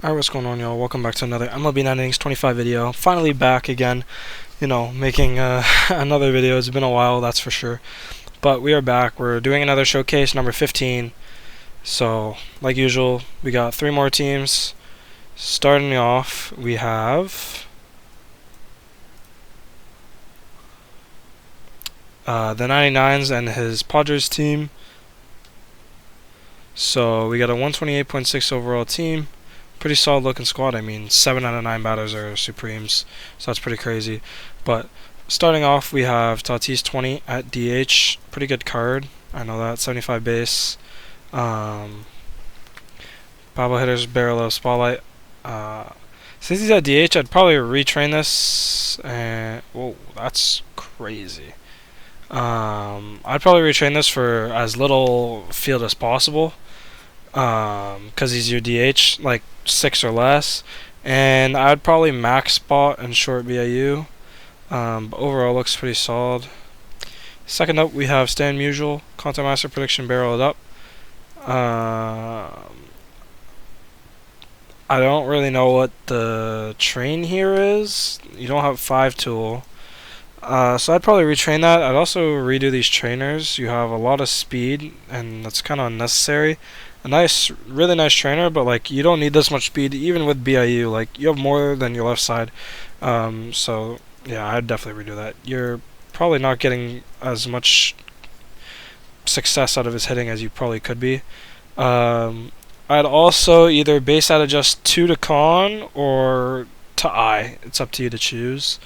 Alright, what's going on, y'all? Welcome back to another MLB Innings 25 video. Finally back again, making another video. It's been a while, that's for sure. But we are back. We're doing another showcase, number 15. So, like usual, we got 3 more teams. Starting off, we have the 99s and his Padres team. So, we got a 128.6 overall team. Pretty solid looking squad. I mean, 7 out of 9 batters are Supremes, so that's pretty crazy. But starting off, we have Tatis 20 at DH. Pretty good card. I know that. 75 base. Bobble hitters, barrel of spotlight. Since he's at DH, I'd probably retrain this. Whoa, that's crazy. I'd probably retrain this for as little field as possible. Because he's your DH, like 6 or less, and I'd probably max spot and short BIU. But overall, looks pretty solid. Second up, we have Stan Musial, Content Master Prediction, barrel it up. I don't really know what the train here is. You don't have 5 tool. So I'd probably retrain that. I'd also redo these trainers. You have a lot of speed, and that's kind of unnecessary. A nice, really nice trainer, but like you don't need this much speed even with BIU. Like you have more than your left side. So yeah, I'd definitely redo that. You're probably not getting as much success out of his hitting as you probably could be. I'd also either base out adjust 2 to con or to I. It's up to you to choose.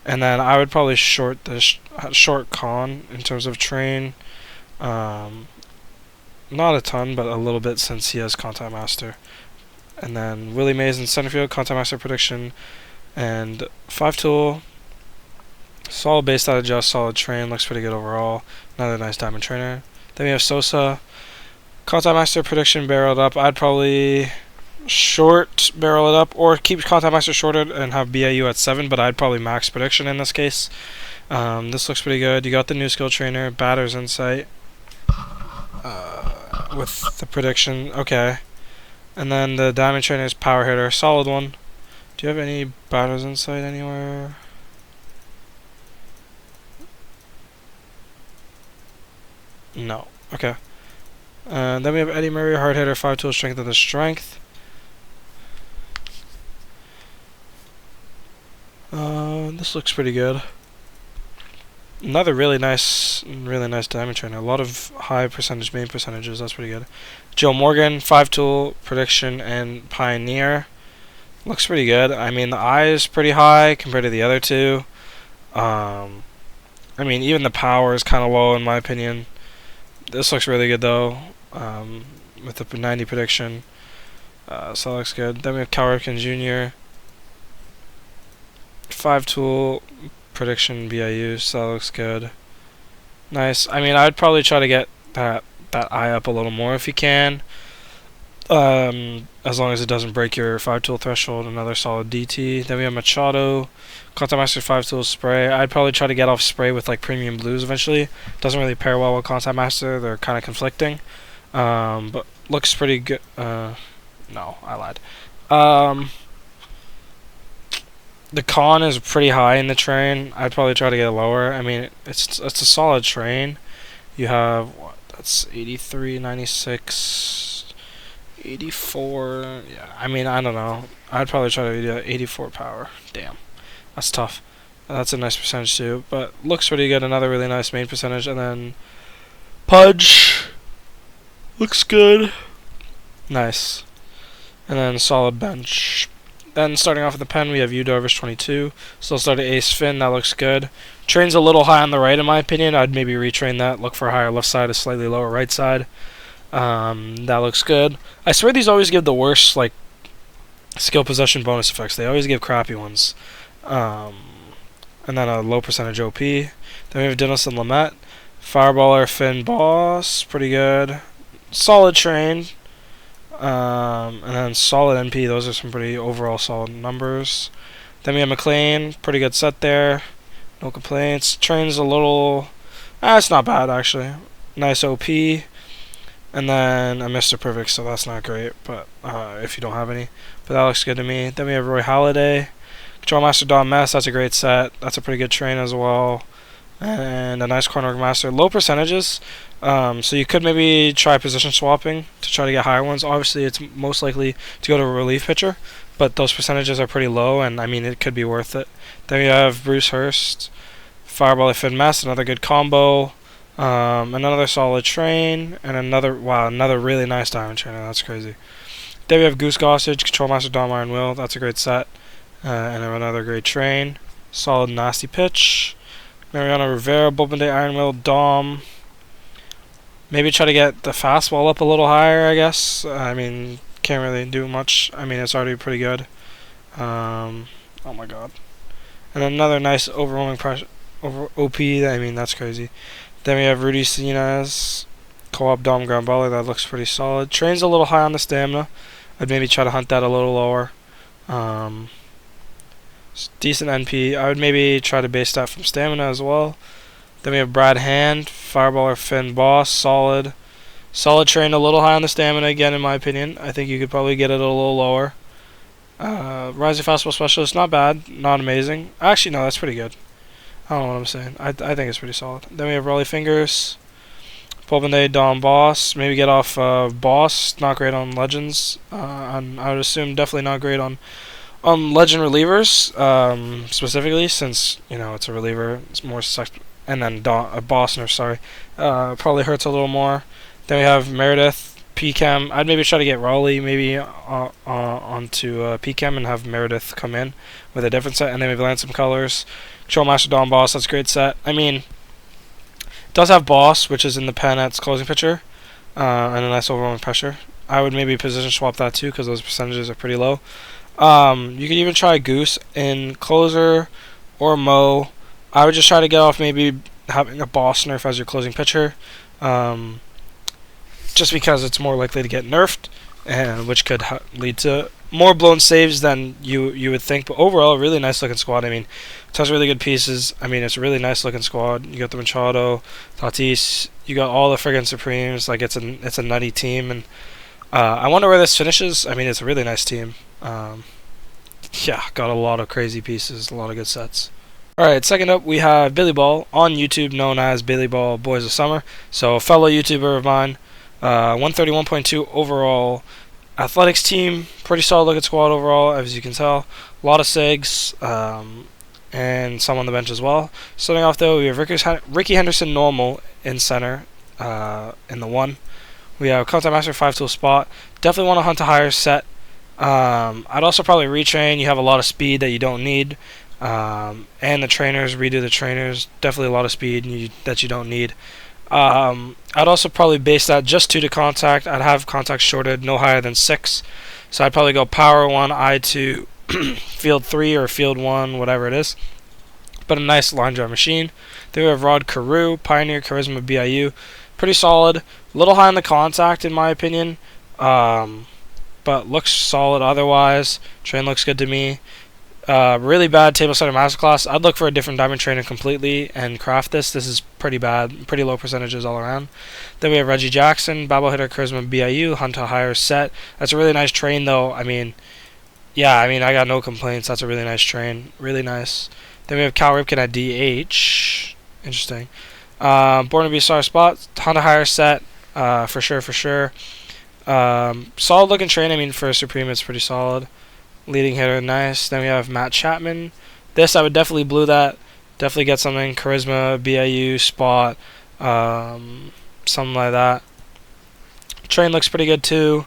And then I would probably short the short con in terms of train. Not a ton, but a little bit since he has Contact Master. And then Willie Mays in center field, Contact Master prediction, and 5 tool. Solid base out adjust, solid train, looks pretty good overall. Another nice diamond trainer. Then we have Sosa, Contact Master prediction barreled up. I'd probably short barrel it up or keep Contact Master shorted and have BIU at 7, but I'd probably max prediction in this case. This looks pretty good. You got the new skill trainer, batter's insight. With the prediction, okay. And then the diamond trainer is power hitter, solid one. Do you have any batter's insight anywhere? No. Okay. Then we have Eddie Murray, hard hitter, 5 tool, strength of the strength. This looks pretty good. Another really nice diamond trainer. A lot of high percentage main percentages. That's pretty good. Joe Morgan, 5 tool, prediction, and pioneer. Looks pretty good. I mean, the eye is pretty high compared to the other two. I mean, even the power is kind of low in my opinion. This looks really good though. With the 90 prediction. So that looks good. Then we have Cal Ripken Jr. 5 tool, prediction BIU, so that looks good. Nice. I mean, I'd probably try to get that eye up a little more if you can. As long as it doesn't break your 5 tool threshold. Another solid DT. Then we have Machado, Contact Master 5 tool spray. I'd probably try to get off spray with like premium blues eventually. Doesn't really pair well with Contact Master. They're kind of conflicting. But looks pretty good. No, I lied. The con is pretty high in the train. I'd probably try to get it lower. I mean, it's a solid train. You have what? That's 83, 96, 84. Yeah, I mean, I don't know. I'd probably try to do 84 power. Damn, that's tough. That's a nice percentage too, but looks pretty good. Another really nice main percentage, and then Pudge looks good. Nice, and then solid bench. Then starting off with the pen, we have Yu Darvish 22. Still started Ace Finn, that looks good. Train's a little high on the right in my opinion. I'd maybe retrain that. Look for a higher left side, a slightly lower right side. That looks good. I swear these always give the worst like skill possession bonus effects. They always give crappy ones. And then a low percentage OP. Then we have Dinelson Lamet. Fireballer Finn Boss, pretty good. Solid train. And then solid NP, those are some pretty overall solid numbers. Then we have McLean, pretty good set there. No complaints. Train's a little... it's not bad actually. Nice OP. And then a Mr. Perfect, so that's not great, but if you don't have any. But that looks good to me. Then we have Roy Halladay. Control Master Don Mess, that's a great set. That's a pretty good train as well. And a nice Corner Master. Low percentages, so you could maybe try position swapping to try to get higher ones. Obviously, it's most likely to go to a relief pitcher, but those percentages are pretty low, and I mean, it could be worth it. Then we have Bruce Hurst, Fireball Finn Mess, another good combo. Another solid train, and another really nice diamond trainer. That's crazy. Then we have Goose Gossage, Control Master Dom Iron Will. That's a great set. And another great train. Solid nasty pitch. Mariano Rivera, Bulbinday Iron Will, Dom. Maybe try to get the fastball up a little higher, I guess. I mean, can't really do much. I mean, it's already pretty good. Oh my god. And another nice overwhelming pressure over OP. I mean, that's crazy. Then we have Rudy Sinez, Co-op Dom Ground Baller. That looks pretty solid. Train's a little high on the stamina. I'd maybe try to hunt that a little lower. Decent NP. I would maybe try to base that from stamina as well. Then we have Brad Hand, Fireballer Finn Boss. Solid. Solid train, a little high on the stamina again, in my opinion. I think you could probably get it a little lower. Rising Fastball Specialist, not bad. Not amazing. Actually, no, that's pretty good. I don't know what I'm saying. I think it's pretty solid. Then we have Rolly Fingers, Pulpinday, Dom Boss. Maybe get off Boss. Not great on Legends. And I would assume definitely not great on Legend relievers, specifically, since it's a reliever. It's more and then Bossner. Sorry, probably hurts a little more. Then we have Meredith, PChem. I'd maybe try to get Raleigh maybe onto PChem and have Meredith come in with a different set, and then maybe land some colors. Control Master Don Boss, that's a great set. I mean, it does have Boss, which is in the pen at its closing pitcher, and a nice overwhelming pressure. I would maybe position swap that too, because those percentages are pretty low. You could even try Goose in closer or Mo. I would just try to get off maybe having a Boss nerf as your closing pitcher, just because it's more likely to get nerfed, and which could lead to more blown saves than you would think. But overall, really nice looking squad. I mean, it has really good pieces. I mean, it's a really nice looking squad. You got the Machado, Tatis. You got all the friggin' Supremes. Like, it's a nutty team, and I wonder where this finishes. I mean, it's a really nice team. Yeah, got a lot of crazy pieces, a lot of good sets. Alright, second up we have Billy Ball, on YouTube known as Billy Ball Boys of Summer. So a fellow YouTuber of mine, 131.2 overall athletics team, pretty solid looking squad overall, as you can tell. A lot of SIGs, and some on the bench as well. Starting off though, we have Ricky Henderson normal in center, in the 1. We have Contact Master 5-tool spot. Definitely want to hunt a higher set. I'd also probably retrain. You have a lot of speed that you don't need. And the trainers, redo the trainers. Definitely a lot of speed that you don't need. I'd also probably base that just 2 to contact. I'd have contact shorted no higher than 6. So I'd probably go power 1, I2, field 3 or field 1, whatever it is. But a nice line drive machine. Then we have Rod Carew, Pioneer, Charisma, BIU. Pretty solid. A little high on the contact in my opinion. But looks solid otherwise. Train looks good to me. Really bad Table Center Masterclass. I'd look for a different diamond trainer completely and craft this. This is pretty bad. Pretty low percentages all around. Then we have Reggie Jackson, Babble Hitter, Charisma, BIU, Hunt a higher set. That's a really nice train though. I mean, I got no complaints. That's a really nice train. Really nice. Then we have Cal Ripken at DH. Interesting. Born to be a star spot. Hunt a higher set. For sure. Solid looking train. I mean, for a Supreme, it's pretty solid. Leading hitter, nice. Then we have Matt Chapman. This, I would definitely blue that. Definitely get something. Charisma, BIU, spot, something like that. Train looks pretty good too.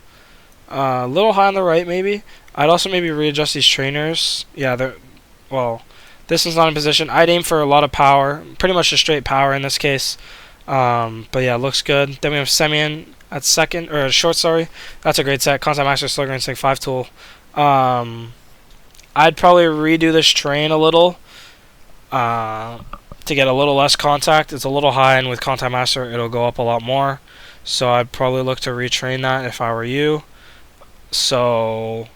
A little high on the right, maybe. I'd also maybe readjust these trainers. Yeah, this one's not in position. I'd aim for a lot of power. Pretty much just straight power in this case. But yeah, looks good. Then we have Semyon at short, sorry. That's a great set. Contact Master, Slugger Instinct, 5-tool. I'd probably redo this train a little to get a little less contact. It's a little high, and with Contact Master, it'll go up a lot more. So I'd probably look to retrain that if I were you. So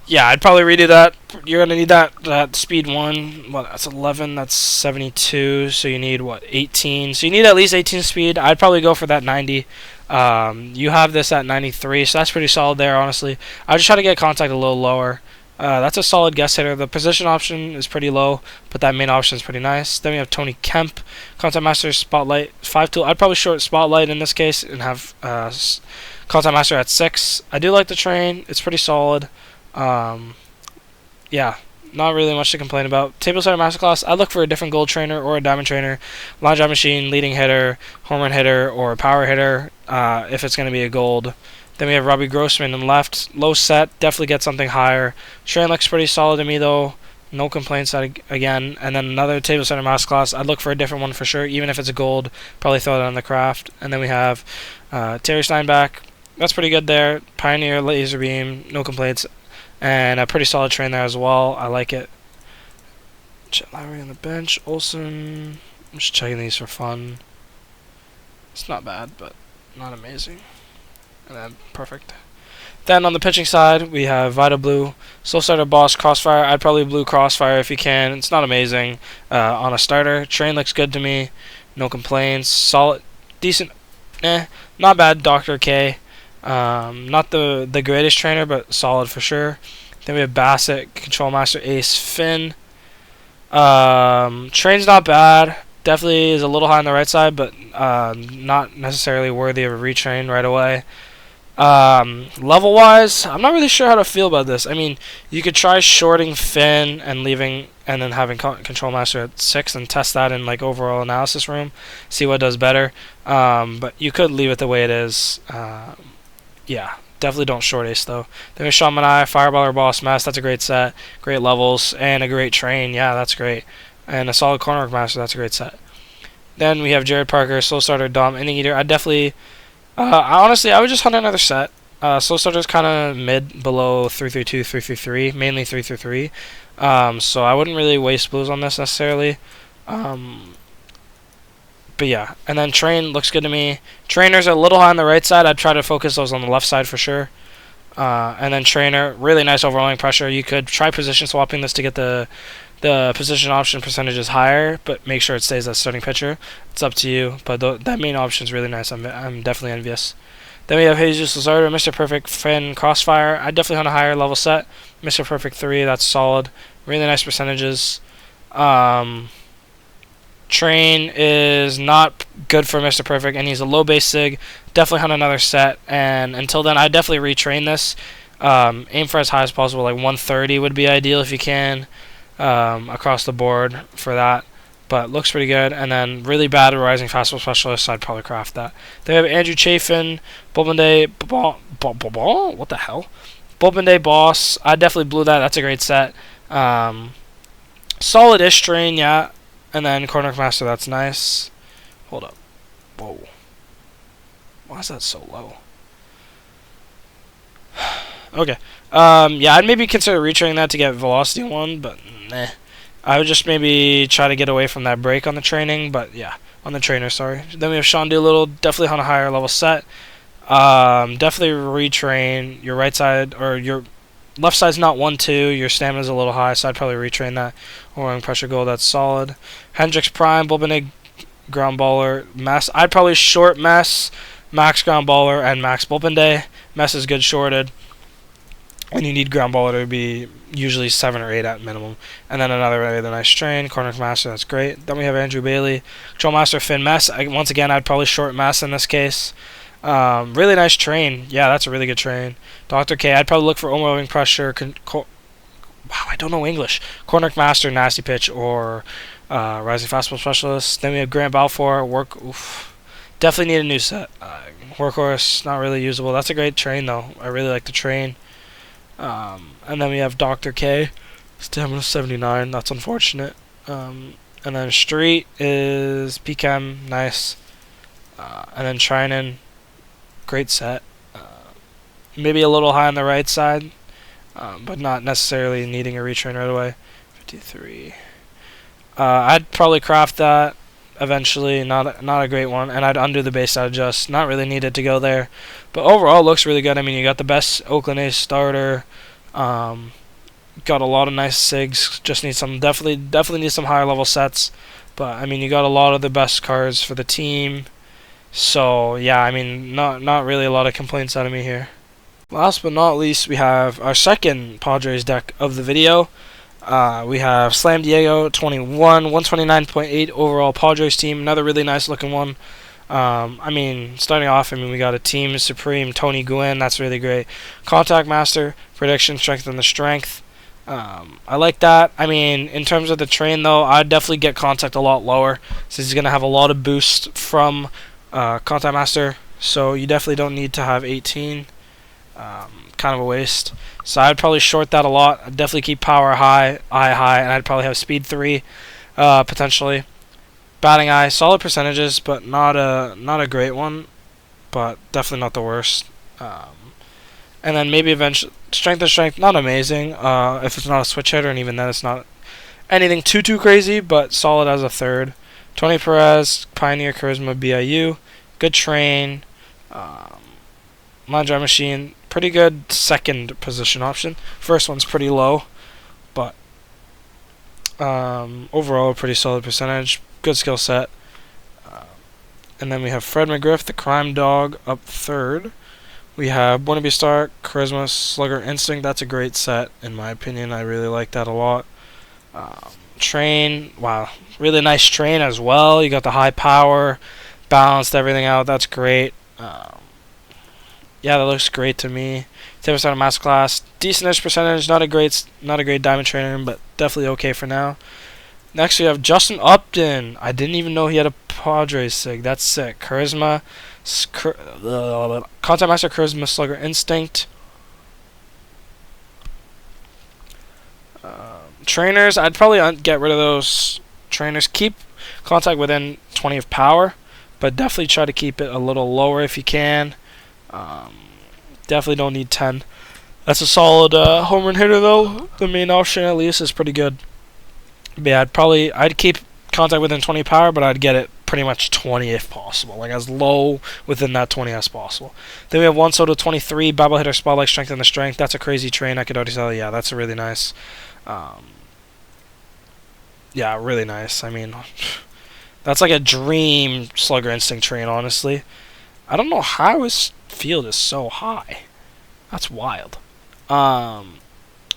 yeah, I'd probably redo that. You're gonna need that speed 1. Well, that's 11. That's 72. So you need 18. So you need at least 18 speed. I'd probably go for that 90. You have this at 93, so that's pretty solid there, honestly. I would just try to get contact a little lower. That's a solid guest hitter. The position option is pretty low, but that main option is pretty nice. Then we have Tony Kemp, Contact Master, Spotlight, 5 tool. I'd probably short Spotlight in this case and have Contact Master at 6. I do like the train. It's pretty solid. Yeah, not really much to complain about. Table Center Masterclass, I'd look for a different gold trainer or a diamond trainer. Line drive machine, leading hitter, home run hitter, or a power hitter if it's going to be a gold. Then we have Robbie Grossman in left. Low set, definitely get something higher. Train looks pretty solid to me though. No complaints again. And then another Table Center Masterclass. I'd look for a different one for sure. Even if it's a gold, probably throw it on the craft. And then we have Terry Steinbach. That's pretty good there. Pioneer, Laser Beam, no complaints. And a pretty solid train there as well. I like it. Chet Lowry on the bench. Olsen. I'm just checking these for fun. It's not bad, but not amazing. And then perfect. Then on the pitching side, we have Vita Blue, Slow Starter, Boss, Crossfire. I'd probably Blue Crossfire if you can. It's not amazing on a starter. Train looks good to me. No complaints. Solid, decent. Not bad. Dr. K. Not the greatest trainer, but solid for sure. Then we have Bassett, Control Master, Ace, Finn. Train's not bad. Definitely is a little high on the right side, but not necessarily worthy of a retrain right away. Level wise, I'm not really sure how to feel about this. I mean, you could try shorting Finn and leaving, and then having Control Master at 6 and test that in like overall analysis room, see what does better. But you could leave it the way it is. Yeah, definitely don't short Ace though. Then we have Sean Manai, Fireballer, Boss, Mass. That's a great set, great levels, and a great train. Yeah, that's great. And a solid Corner Master. That's a great set. Then we have Jared Parker, Slow Starter, Dom, Inning Eater. I definitely. Honestly, I would just hunt another set. Slow Starter's kind of mid, below 332, 333, mainly 333. So I wouldn't really waste blues on this necessarily. But yeah, and then Train looks good to me. Trainer's a little high on the right side. I'd try to focus those on the left side for sure. And then Trainer, really nice overwhelming pressure. You could try position swapping this to get the position option percentages higher, but make sure it stays as starting pitcher. It's up to you, but that main option is really nice. I'm definitely envious. Then we have Jesus Luzardo, Mr. Perfect, Finn, Crossfire. I definitely want a higher level set. Mr. Perfect 3, that's solid. Really nice percentages. Train is not good for Mr. Perfect, and he's a low base sig. Definitely hunt another set, and until then, I definitely retrain this. Aim for as high as possible, like 130 would be ideal if you can, across the board for that. But looks pretty good. And then really bad rising fastball specialist, so I'd probably craft that. They have Andrew Chafin, Bulbenday, what the hell? Bulbenday Boss. I definitely blew that. That's a great set. Solid-ish train, yeah. And then Corner Master, that's nice. Hold up. Whoa. Why is that so low? Okay. Yeah, I'd maybe consider retraining that to get Velocity 1, but nah. I would just maybe try to get away from that break on the training, but yeah. On the trainer, sorry. Then we have Sean Doolittle, definitely on a higher level set. Definitely retrain your right side, or your left side's not 1-2. Your stamina's a little high, so I'd probably retrain that. Or pressure goal, that's solid. Hendricks Prime, Bulbenig, ground baller, Mess. I'd probably short Mess, Max ground baller, and Max Bulbenday. Mess is good shorted. And you need ground baller to be usually 7 or 8 at minimum. And then another really nice train, Corner Master, that's great. Then we have Andrew Bailey, Control Master, Finn, Mess. Once again, I'd probably short Mess in this case. Really nice train. Yeah, that's a really good train. Dr. K, I'd probably look for overwhelming pressure. Wow, I don't know English. Corner Master, Nasty Pitch, or Rising Fastball Specialist. Then we have Grant Balfour, definitely need a new set. Workhorse, not really usable. That's a great train, though. I really like the train. And then we have Dr. K, stamina 79. That's unfortunate. And then Street is PChem, nice. And then Trinan, great set. Maybe a little high on the right side, but not necessarily needing a retrain right away. 53. I'd probably craft that eventually. Not a great one, and I'd undo the base out adjust. Not really needed to go there, but overall looks really good. I mean, you got the best Oakland A's starter. Got a lot of nice sigs. Just need some definitely need some higher level sets. But I mean, you got a lot of the best cards for the team. So yeah, I mean, not really a lot of complaints out of me here. Last but not least, we have our second Padres deck of the video. We have Slam Diego 21, 129.8 overall Padres team. Another really nice looking one. I mean, starting off, I mean, we got a Team Supreme Tony Gwynn. That's really great. Contact Master, Prediction, Strengthen the Strength. I like that. I mean, in terms of the train, though, I'd definitely get Contact a lot lower since he's going to have a lot of boost from Contact Master. So you definitely don't need to have 18. Kind of a waste. So I'd probably short that a lot. I'd definitely keep power high, eye high, and I'd probably have speed 3 potentially. Batting eye, solid percentages, but not a great one, but definitely not the worst. And then maybe eventually strength, not amazing. If it's not a switch hitter, and even then it's not anything too crazy, but solid as a third. Tony Perez, Pioneer, Charisma, BIU, good train. Line drive machine, pretty good second position option. First one's pretty low, but overall a pretty solid percentage. Good skill set. And then we have Fred McGriff, the Crime Dog, up third. We have Wannabe Star, Charisma, Slugger, Instinct. That's a great set, in my opinion. I really like that a lot. Train, wow, really nice train as well. You got the high power, balanced everything out. That's great. Yeah, that looks great to me. 10% of Masterclass, decentish percentage. Not a great diamond trainer, but definitely okay for now. Next, we have Justin Upton. I didn't even know he had a Padres sig. That's sick. Charisma, Contact Master, Charisma, Slugger, Instinct. Trainers, I'd probably get rid of those trainers. Keep Contact within 20 of power, but definitely try to keep it a little lower if you can. Definitely don't need 10. That's a solid home run hitter, though. The main option, at least, is pretty good. But yeah, I'd keep Contact within 20 power, but I'd get it pretty much 20 if possible, like as low within that 20 as possible. Then we have Juan Soto 23, Bible hitter, Spotlight, Strengthen the Strength. That's a crazy train. I could already tell. Yeah, that's a really nice. Yeah, really nice. I mean, that's like a dream Slugger Instinct train, honestly. I don't know how his field is so high. That's wild.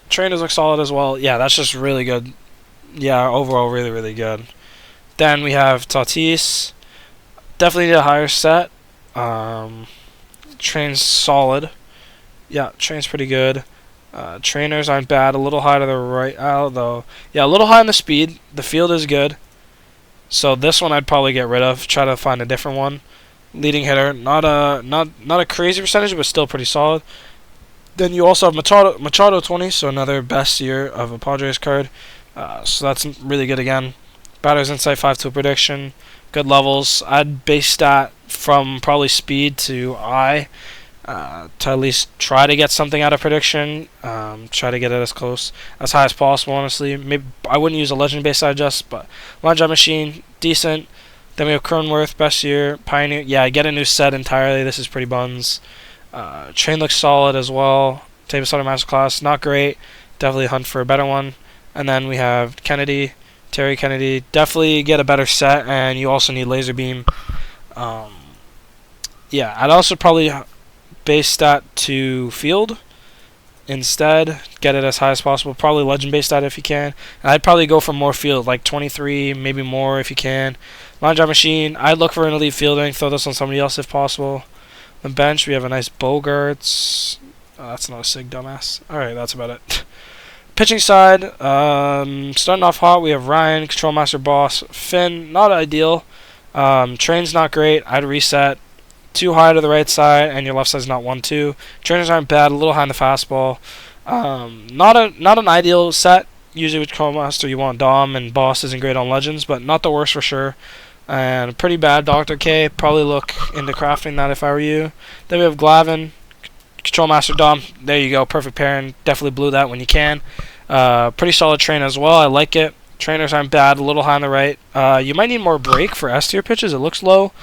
Trainers look solid as well. Yeah, that's just really good. Yeah, overall really good. Then we have Tatis. Definitely need a higher set. Train's solid. Yeah, train's pretty good. Trainers aren't bad. A little high to the right, though. Yeah, a little high on the speed. The field is good. So this one I'd probably get rid of. Try to find a different one. Leading hitter, not a crazy percentage, but still pretty solid. Then you also have Machado 20, so another best year of a Padres card. So that's really good again. Batter's Insight 5 prediction, good levels. I'd base that from probably speed to eye to at least try to get something out of prediction. Try to get it as close as high as possible. Honestly, maybe I wouldn't use a legend base side just, but line drive machine decent. Then we have Cronenworth, best year. Pioneer, yeah, get a new set entirely. This is pretty buns. Train looks solid as well. Table Starter Masterclass, not great. Definitely hunt for a better one. And then we have Kennedy, Terry Kennedy. Definitely get a better set, and you also need Laser Beam. Yeah, I'd also probably base that to field instead. Get it as high as possible. Probably legend base that if you can. And I'd probably go for more field, like 23, maybe more if you can. Line drive machine, I'd look for an elite fielding. Throw this on somebody else if possible. The bench, we have a nice Bogarts. That's not a sig, dumbass. Alright, that's about it. Pitching side, starting off hot, we have Ryan, Control Master Boss, Finn, not ideal. Train's not great. I'd reset. Too high to the right side, and your left side's not 1-2. Trainers aren't bad, a little high in the fastball. Not an ideal set. Usually with Control Master, you want Dom, and Boss isn't great on Legends, but not the worst for sure. And pretty bad Dr. K. Probably look into crafting that if I were you. Then we have Glavin, Control Master Dom. There you go, perfect pairing. Definitely blew that when you can. Pretty solid train as well. I like it. Trainers aren't bad, a little high on the right. You might need more break for S tier pitches. It looks low.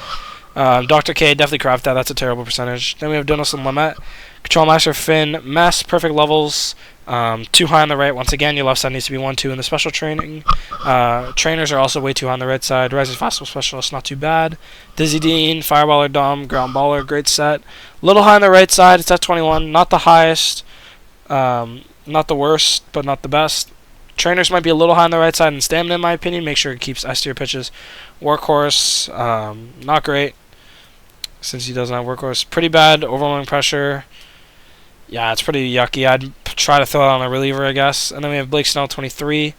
Dr. K, definitely craft that. That's a terrible percentage. Then we have Donaldson Lamet. Control Master Finn, Mess, perfect levels. Too high on the right. Once again, your left side needs to be 1-2 in the special training. Trainers are also way too high on the right side. Rising fastball specialist, not too bad. Dizzy Dean, fireballer, Dom, ground baller, great set. Little high on the right side. It's at 21. Not the highest. Not the worst, but not the best. Trainers might be a little high on the right side in stamina, in my opinion. Make sure it keeps S tier pitches. Workhorse, not great, since he doesn't have workhorse. Pretty bad, overwhelming pressure. Yeah, it's pretty yucky. I'd try to throw it on a reliever, I guess. And then we have Blake Snell, 23.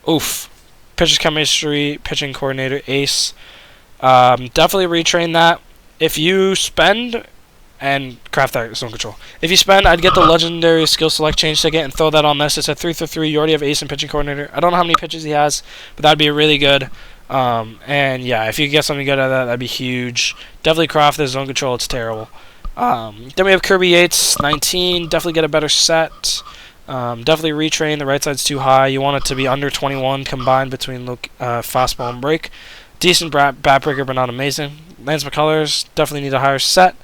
Oof. Pitcher's chemistry, pitching coordinator, ace. Definitely retrain that. If you spend and craft that zone control. If you spend, I'd get the legendary skill select change ticket and throw that on this. It's a 3-3. You already have ace and pitching coordinator. I don't know how many pitches he has, but that'd be really good. And yeah, if you could get something good out of that, that'd be huge. Definitely craft this zone control. It's terrible. Then we have Kirby Yates, 19. Definitely get a better set. Definitely retrain. The right side's too high. You want it to be under 21 combined between fastball and break. Decent bat breaker, but not amazing. Lance McCullers, definitely need a higher set.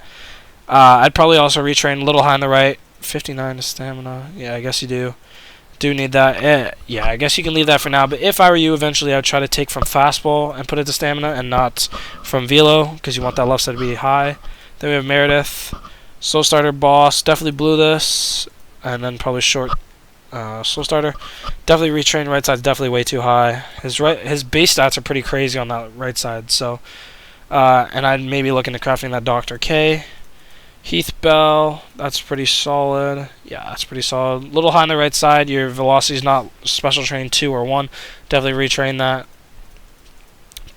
I'd probably also retrain a little high on the right. 59 to stamina. Yeah, I guess you do need that. Yeah, I guess you can leave that for now. But if I were you, eventually I'd try to take from fastball and put it to stamina and not from velo, because you want that left side to be high. Then we have Meredith, slow starter, boss. Definitely blew this, and then probably short slow starter. Definitely retrain. Right side's definitely way too high. His base stats are pretty crazy on that right side. So, and I'd maybe look into crafting that Dr. K. Heath Bell, that's pretty solid. Yeah, that's pretty solid. Little high on the right side. Your velocity's not special train 2 or 1. Definitely retrain that.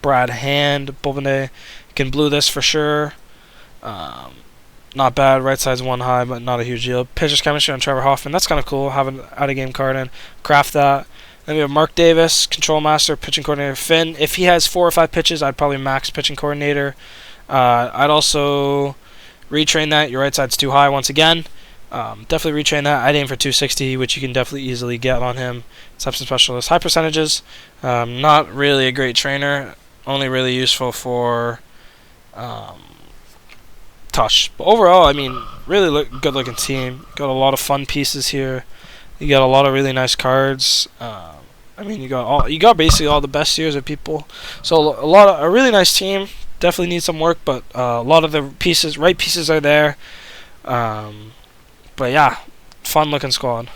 Brad Hand, Bourbonnais, can blue this for sure. Not bad. Right side's 1 high, but not a huge deal. Pitcher's chemistry on Trevor Hoffman. That's kind of cool. Have an out-of-game card in. Craft that. Then we have Mark Davis, control master, pitching coordinator. Finn, if he has 4 or 5 pitches, I'd probably max pitching coordinator. I'd also retrain that. Your right side's too high once again. Definitely retrain that. I'd aim for 260, which you can definitely easily get on him. Substance specialist. High percentages. Not really a great trainer. Only really useful for touch. But overall, I mean, really good looking team. Got a lot of fun pieces here. You got a lot of really nice cards. I mean, you got basically all the best tiers of people. So a really nice team. Definitely needs some work, but a lot of the right pieces are there. But yeah, fun looking squad.